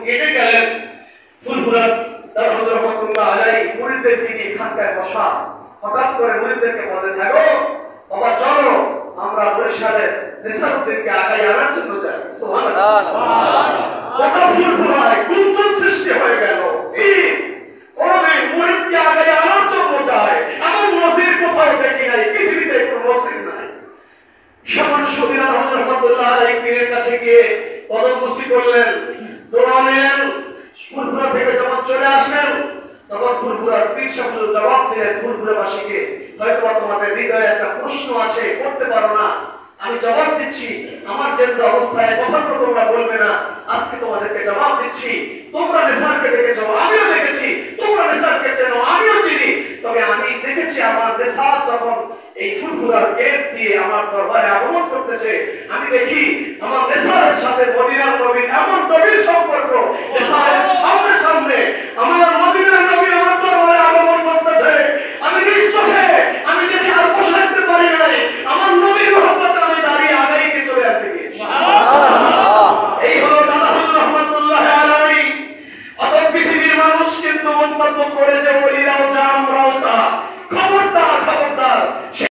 কেটে গেলেন। ফুরফুরা দারুল রহমাতুল্লাহ আলাইহি মুরিদদের দিকে খানকায় বসা, হঠাৎ করে মুরিদদেরকে বলতে থাকো, বাবা চলো আমরা বরিশালের নেসারউদ্দিনকে আগায় আনার জন্য যাই। সুবহানাল্লাহ। ওটা ফুরফুরায় গুঞ্জন সৃষ্টি হয়ে গেল। কোনদিন মুরিদকে আগায় আনার জন্য যায় এমন নজির কোথাও দেখি নাই, পৃথিবীতে কোনো নজির নাই। শামস শহীদ রহমাতুল্লাহ আলাইহি পীরের কাছে গিয়ে পদমবুসি করলেন, দোয়া নিলেন। ফুরফুরা থেকে যখন চলে আসেন তখন ফুরফুরার পীর সাহেব জবাব দিলেন ফুরফুরাবাসীকে, হয়তো তোমাদের হৃদয়ে একটা প্রশ্ন আছে, করতে পারো না, আমি জবাব দিচ্ছি। আমার জেন্দা অবস্থায় কথা তো তোমরা বলবে না, আজকে তোমাদেরকে জবাব দিচ্ছি। তোমরা নেসারকে দেখেছো, আমিও দেখেছি। তোমরা নেসারকে চেনো, আমিও চিনি। তবে আমি দেখেছি আমার নেসার যখন এই ফুরফুরার গেট দিয়ে আমার দরবারে আগমন করতেছে, আমি দেখি আমার নেসারের সাথে মদিনার নবীর এমন গভীর সম্পর্ক। নেসারের সামনে সামনে আমার মদিনার নবী